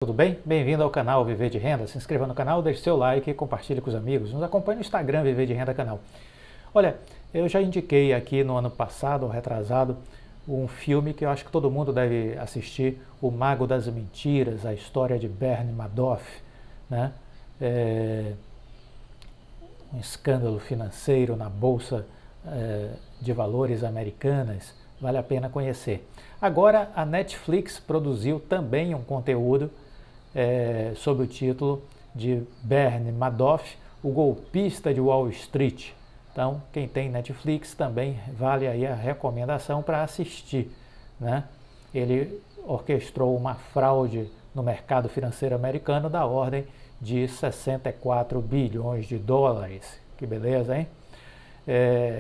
Tudo bem? Bem-vindo ao canal Viver de Renda. Se inscreva no canal, deixe seu like e compartilhe com os amigos. Nos acompanhe no Instagram Viver de Renda Canal. Olha, eu já indiquei aqui no ano passado, ou retrasado, um filme que eu acho que todo mundo deve assistir, O Mago das Mentiras, a história de Bernie Madoff, né? Um escândalo financeiro na Bolsa de Valores americanas, vale a pena conhecer. Agora a Netflix produziu também um conteúdo sob o título de Bernie Madoff, o golpista de Wall Street. Então, quem tem Netflix também vale aí a recomendação para assistir, né? Ele orquestrou uma fraude no mercado financeiro americano da ordem de 64 bilhões de dólares. Que beleza, hein?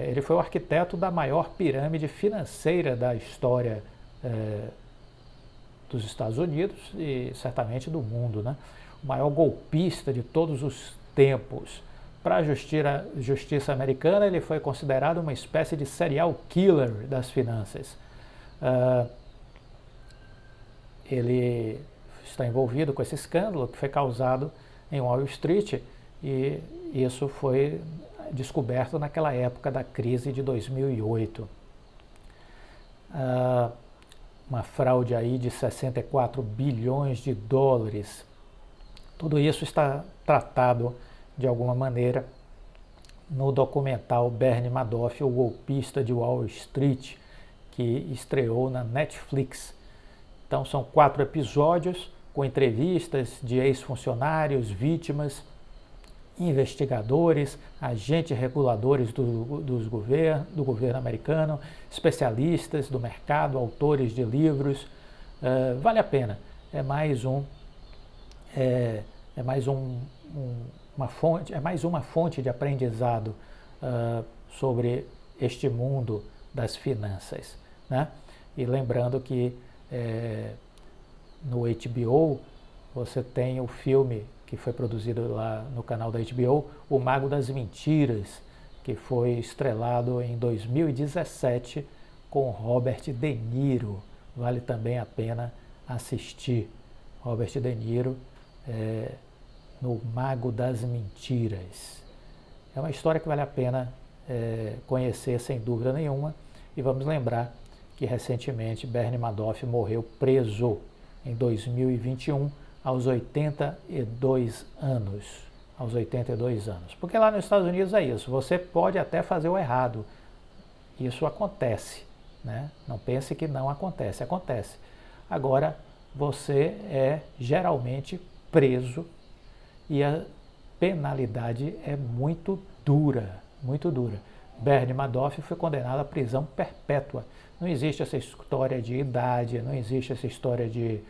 Ele foi o arquiteto da maior pirâmide financeira da história dos Estados Unidos e certamente do mundo, né? O maior golpista de todos os tempos. Para a justiça americana, ele foi considerado uma espécie de serial killer das finanças. Ele está envolvido com esse escândalo que foi causado em Wall Street e isso foi descoberto naquela época da crise de 2008. Uma fraude aí de 64 bilhões de dólares. Tudo isso está tratado de alguma maneira no documental Bernie Madoff, o golpista de Wall Street, que estreou na Netflix. Então são 4 episódios com entrevistas de ex-funcionários, vítimas, investigadores, agentes reguladores do governo americano, especialistas do mercado, autores de livros. Vale a pena. É mais uma fonte de aprendizado sobre este mundo das finanças, né? E lembrando que no HBO você tem o filme que foi produzido lá no canal da HBO, O Mago das Mentiras, que foi estrelado em 2017 com Robert De Niro. Vale também a pena assistir. Robert De Niro no Mago das Mentiras. É uma história que vale a pena conhecer sem dúvida nenhuma. E vamos lembrar que recentemente Bernie Madoff morreu preso em 2021 aos 82 anos. Aos 82 anos. Porque lá nos Estados Unidos é isso, você pode até fazer o errado. Isso acontece, né? Não pense que não acontece, acontece. Agora, você é geralmente preso e a penalidade é muito dura, muito dura. Bernie Madoff foi condenado à prisão perpétua. Não existe essa história de idade, não existe essa história de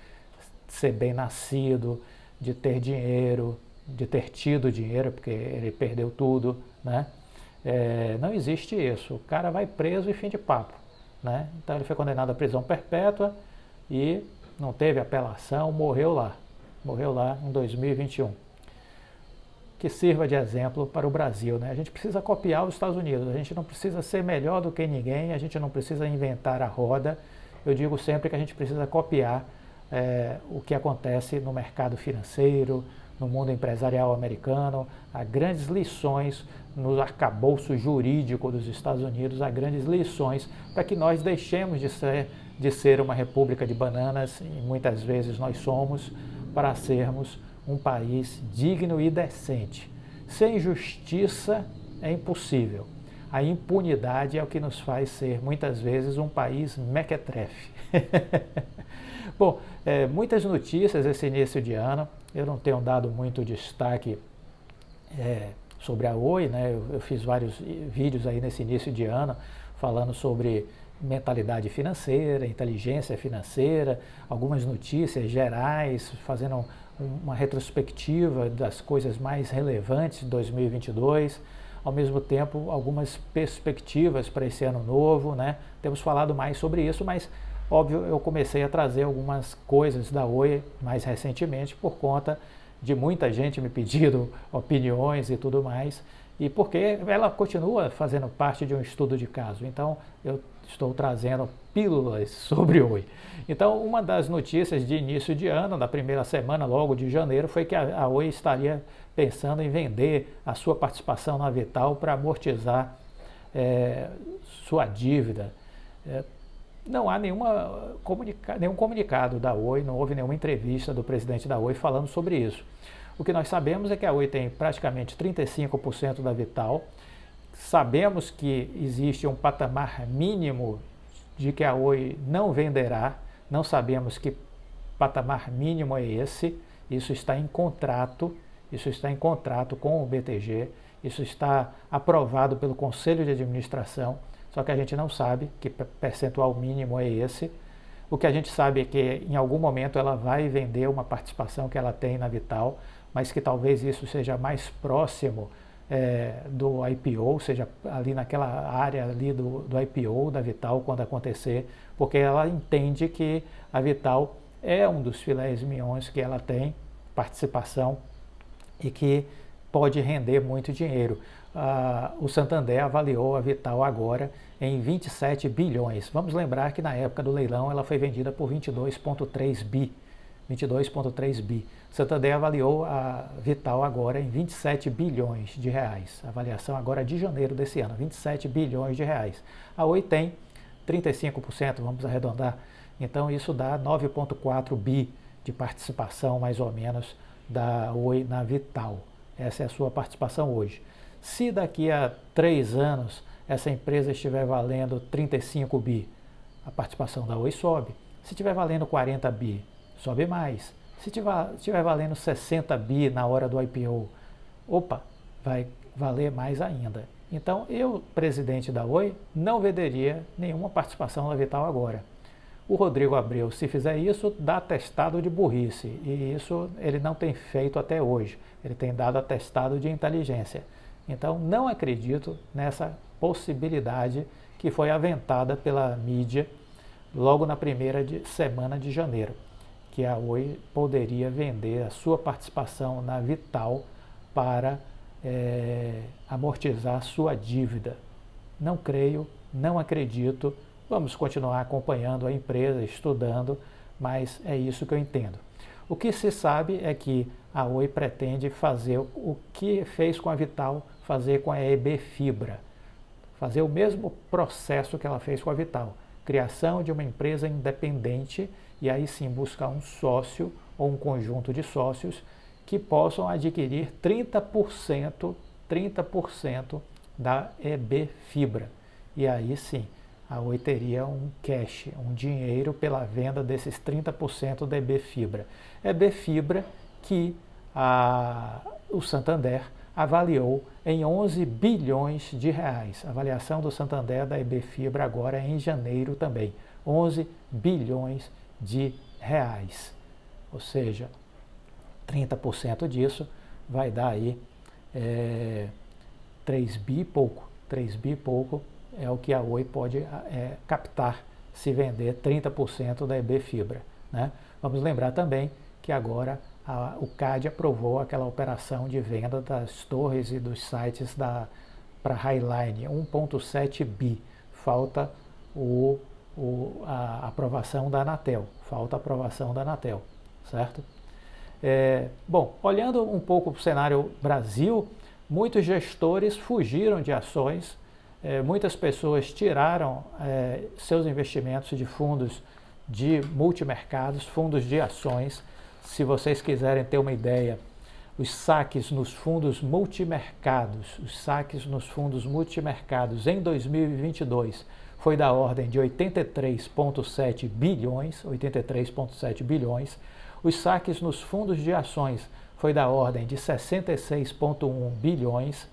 ser bem nascido, de ter dinheiro, de ter tido dinheiro, porque ele perdeu tudo, né? Não existe isso. O cara vai preso e fim de papo, né? Então ele foi condenado à prisão perpétua e não teve apelação, morreu lá em 2021. Que sirva de exemplo para o Brasil, né? A gente precisa copiar os Estados Unidos, a gente não precisa ser melhor do que ninguém, a gente não precisa inventar a roda. Eu digo sempre que a gente precisa copiar o que acontece no mercado financeiro, no mundo empresarial americano. Há grandes lições no arcabouço jurídico dos Estados Unidos, há grandes lições para que nós deixemos de ser uma república de bananas, e muitas vezes nós somos, para sermos um país digno e decente. Sem justiça é impossível. A impunidade é o que nos faz ser, muitas vezes, um país mequetrefe. Bom, muitas notícias esse início de ano. Eu não tenho dado muito destaque sobre a Oi, né? Eu fiz vários vídeos aí nesse início de ano falando sobre mentalidade financeira, inteligência financeira, algumas notícias gerais, fazendo uma retrospectiva das coisas mais relevantes de 2022, ao mesmo tempo algumas perspectivas para esse ano novo, né? Temos falado mais sobre isso, mas óbvio eu comecei a trazer algumas coisas da Oi mais recentemente por conta de muita gente me pedindo opiniões e tudo mais, e porque ela continua fazendo parte de um estudo de caso. Então eu estou trazendo pílulas sobre Oi. Então, uma das notícias de início de ano, da primeira semana, logo de janeiro, foi que a Oi estaria pensando em vender a sua participação na Vital para amortizar sua dívida. Não há nenhum comunicado da Oi, não houve nenhuma entrevista do presidente da Oi falando sobre isso. O que nós sabemos é que a Oi tem praticamente 35% da Vital. Sabemos que existe um patamar mínimo de que a Oi não venderá. Não sabemos que patamar mínimo é esse. Isso está em contrato com o BTG. Isso está aprovado pelo Conselho de Administração. Só que a gente não sabe que percentual mínimo é esse. O que a gente sabe é que em algum momento ela vai vender uma participação que ela tem na Vital, mas que talvez isso seja mais próximo do IPO, seja ali naquela área ali do IPO da Vital quando acontecer, porque ela entende que a Vital é um dos filés mignons que ela tem participação e que pode render muito dinheiro. O Santander avaliou a Vital agora em 27 bilhões. Vamos lembrar que na época do leilão ela foi vendida por 22,3 bi. 22,3 bi. Santander avaliou a Vital agora em 27 bilhões de reais. A avaliação agora de janeiro desse ano, 27 bilhões de reais. A Oi tem 35%, vamos arredondar. Então isso dá 9,4 bi de participação, mais ou menos, da Oi na Vital. Essa é a sua participação hoje. Se daqui a 3 anos essa empresa estiver valendo 35 bi, a participação da Oi sobe. Se estiver valendo 40 bi, sobe mais. Se estiver valendo 60 bi na hora do IPO, opa, vai valer mais ainda. Então, eu, presidente da Oi, não venderia nenhuma participação na Vital agora. O Rodrigo Abreu, se fizer isso, dá atestado de burrice. E isso ele não tem feito até hoje. Ele tem dado atestado de inteligência. Então, não acredito nessa possibilidade que foi aventada pela mídia logo na primeira semana de janeiro, que a Oi poderia vender a sua participação na Vital para amortizar sua dívida. Não creio, não acredito. Vamos continuar acompanhando a empresa, estudando, mas é isso que eu entendo. O que se sabe é que a Oi pretende fazer o que fez com a Vital, fazer com a EB Fibra. Fazer o mesmo processo que ela fez com a Vital. Criação de uma empresa independente e aí sim buscar um sócio ou um conjunto de sócios que possam adquirir 30% da EB Fibra. E aí sim, a Oi teria um cash, um dinheiro pela venda desses 30% da EB Fibra. EB Fibra que o Santander avaliou em 11 bilhões de reais. A avaliação do Santander da EB Fibra agora é em janeiro também. 11 bilhões de reais. Ou seja, 30% disso vai dar aí 3 bi e pouco. 3 bi e pouco é o que a Oi pode captar se vender 30% da EB Fibra, né? Vamos lembrar também que agora o CAD aprovou aquela operação de venda das torres e dos sites para Highline, 1,7 bi. Falta a aprovação da Anatel. Falta a aprovação da Anatel, certo? Bom, olhando um pouco para o cenário Brasil, muitos gestores fugiram de ações, muitas pessoas tiraram seus investimentos de fundos de multimercados, fundos de ações. Se vocês quiserem ter uma ideia, os saques nos fundos multimercados, em 2022 foi da ordem de 83,7 bilhões, Os saques nos fundos de ações foi da ordem de 66,1 bilhões.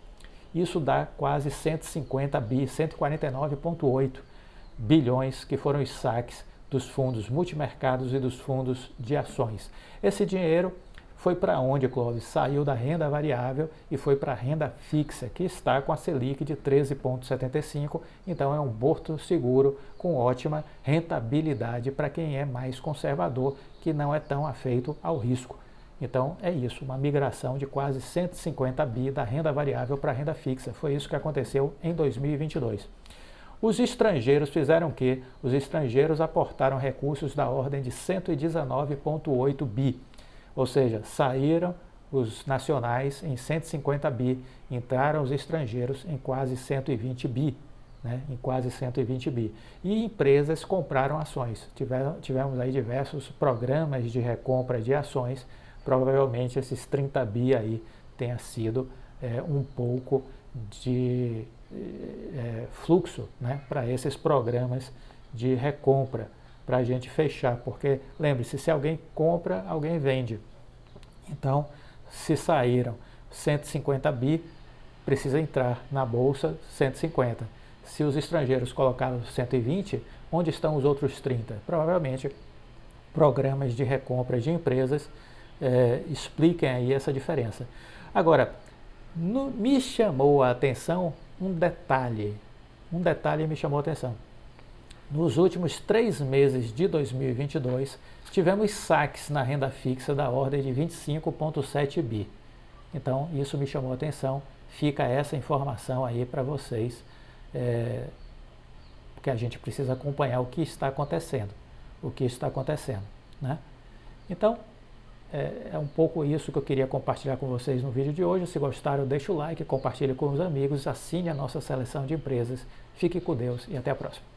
Isso dá quase 150 bi, 149,8 bilhões que foram os saques dos fundos multimercados e dos fundos de ações. Esse dinheiro foi para onde, Clóvis? Saiu da renda variável e foi para a renda fixa, que está com a Selic de 13,75, então é um porto seguro com ótima rentabilidade para quem é mais conservador, que não é tão afeito ao risco. Então é isso, uma migração de quase 150 bi da renda variável para a renda fixa. Foi isso que aconteceu em 2022. Os estrangeiros fizeram o quê? Os estrangeiros aportaram recursos da ordem de 119,8 bi, ou seja, saíram os nacionais em 150 bi, entraram os estrangeiros em quase 120 bi, né? Em quase 120 bi. E empresas compraram ações. Tivemos aí diversos programas de recompra de ações, provavelmente esses 30 bi aí tenha sido um pouco de fluxo, né, para esses programas de recompra, para a gente fechar, porque lembre-se, se alguém compra, alguém vende. Então, se saíram 150 bi, precisa entrar na bolsa 150. Se os estrangeiros colocaram 120, onde estão os outros 30? Provavelmente programas de recompra de empresas expliquem aí essa diferença. Agora, me chamou a atenção um detalhe me chamou a atenção. Nos últimos 3 meses de 2022, tivemos saques na renda fixa da ordem de 25,7 bi. Então, isso me chamou a atenção. Fica essa informação aí para vocês, porque a gente precisa acompanhar o que está acontecendo. Né? Então, é um pouco isso que eu queria compartilhar com vocês no vídeo de hoje. Se gostaram, deixa o like, compartilhe com os amigos, assine a nossa seleção de empresas. Fique com Deus e até a próxima.